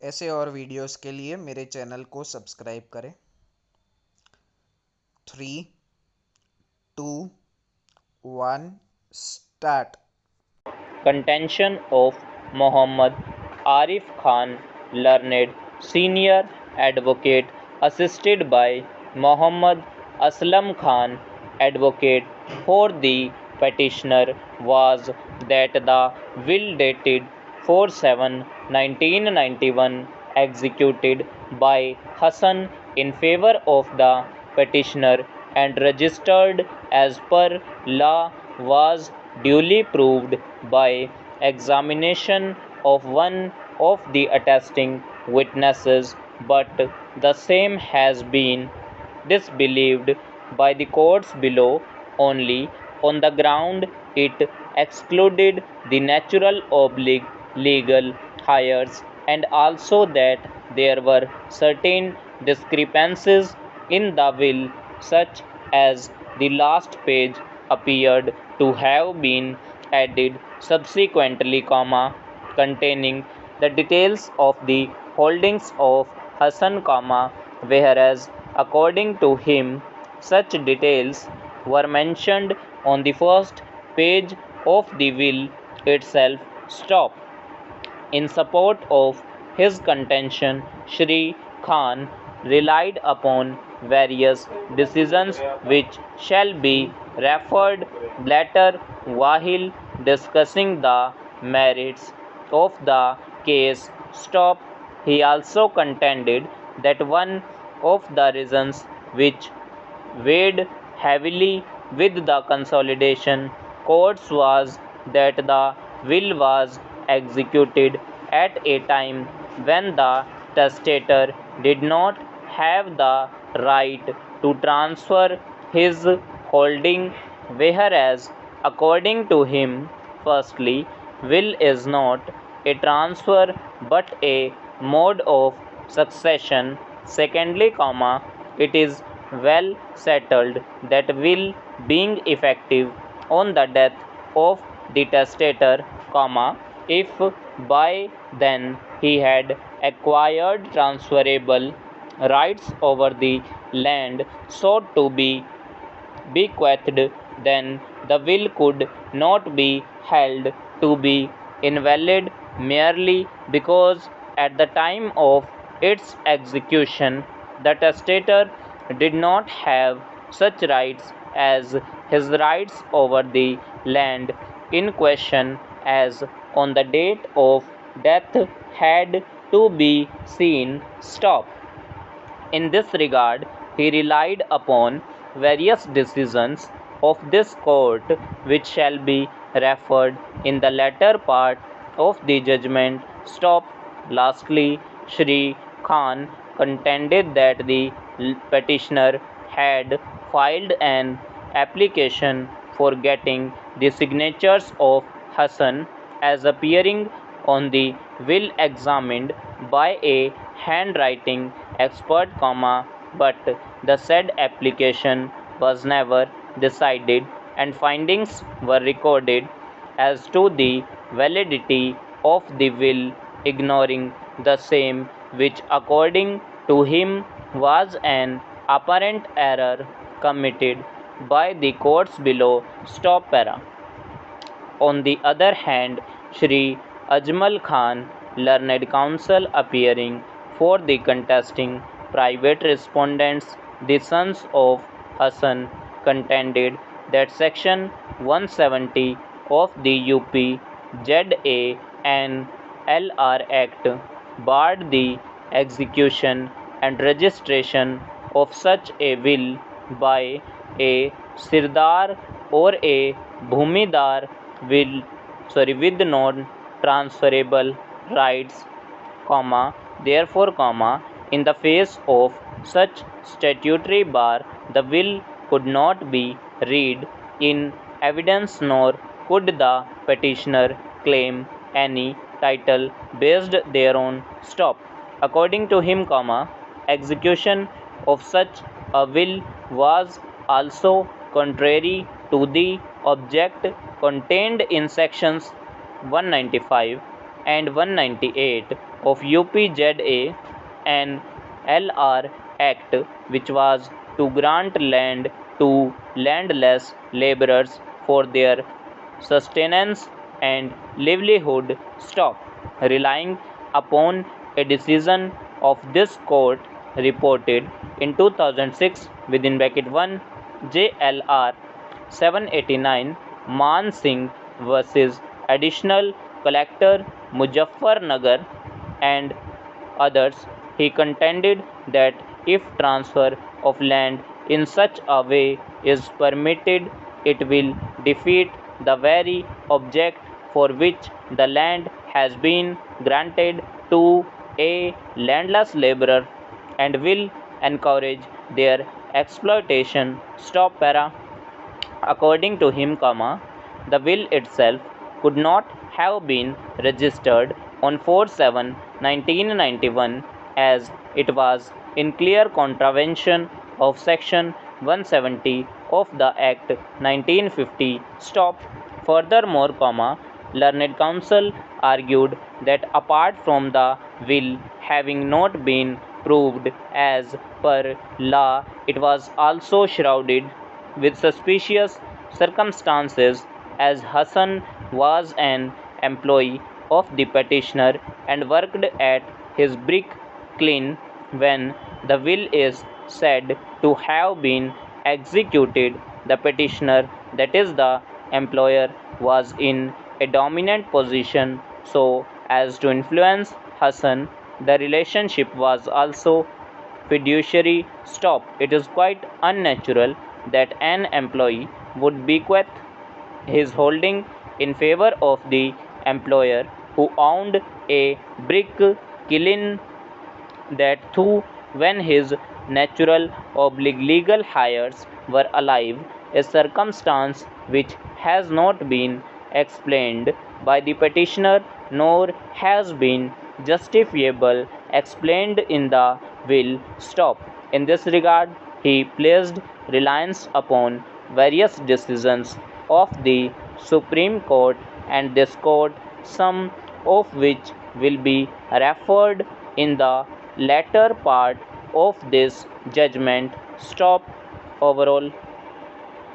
ऐसे और वीडियोस के लिए मेरे चैनल को सब्सक्राइब करें। 3, 2, 1 start. Contention of Muhammad Arif Khan, learned senior advocate, assisted by Muhammad Aslam Khan, advocate for the petitioner, was that the will dated 4/7/1991, executed by Hassan in favor of the petitioner and registered as per law, was duly proved by examination of one of the attesting witnesses, but the same has been disbelieved by the courts below only on the ground it excluded the natural legal heirs, and also that there were certain discrepancies in the will, such as the last page appeared to have been added subsequently, containing the details of the holdings of Hassan, whereas according to him such details were mentioned on the first page of the will itself. Stop. In support of his contention, Shri Khan relied upon various decisions which shall be referred later while discussing the merits of the case. Stop. He also contended that one of the reasons which weighed heavily with the consolidation courts was that the will was executed at a time when the testator did not have the right to transfer his holding, whereas according to him, firstly, will is not a transfer but a mode of succession. Secondly, it is well settled that will being effective on the death of the testator, if by then he had acquired transferable rights over the land sought to be bequeathed, then the will could not be held to be invalid merely because at the time of its execution the testator did not have such rights as his rights over the land in question, as on the date of death had to be seen. Stop. In this regard, he relied upon various decisions of this court, which shall be referred in the latter part of the judgment. Stop. Lastly, Shri Khan contended that the petitioner had filed an application for getting the signatures of Hassan as appearing on the will examined by a handwriting expert, but the said application was never decided and findings were recorded as to the validity of the will, ignoring the same, which according to him was an apparent error committed by the courts below. Stop para. On the other hand, Shri Ajmal Khan, learned counsel appearing for the contesting private respondents, the sons of Hassan, contended that Section 170 of the UP ZA&LR Act barred the execution and registration of such a will by a Sirdar or a Bhumidar with non-transferable rights, therefore, in the face of such statutory bar, the will could not be read in evidence, nor could the petitioner claim any title based thereon. Stop. According to him, execution of such a will was also contrary to the object contained in sections 195 and 198 of UPZA an LR Act which was to grant land to landless laborers for their sustenance and livelihood stop, relying upon a decision of this court reported in 2006 within bracket 1 JLR 789 Man Singh versus Additional Collector Muzaffarnagar and others, he contended that if transfer of land in such a way is permitted, it will defeat the very object for which the land has been granted to a landless laborer and will encourage their exploitation. Stop para. According to him, the will itself could not have been registered on 4/7/1991 as it was in clear contravention of Section 170 of the Act 1950. Stop. Furthermore, learned counsel argued that apart from the will having not been proved as per law, it was also shrouded with suspicious circumstances as Hassan was an employee of the petitioner and worked at his brick kiln when the will is said to have been executed. The petitioner, that is the employer, was in a dominant position so as to influence Hassan. The relationship was also fiduciary. Stop. It is quite unnatural that an employee would bequeath his holding in favor of the employer who owned a brick kiln, that too when his natural legal heirs were alive, a circumstance which has not been explained by the petitioner nor has been justifiable explained in the will. Stop. In this regard, he placed reliance upon various decisions of the Supreme Court and this court, some of which will be referred in the latter part of this judgment. Stop. Overall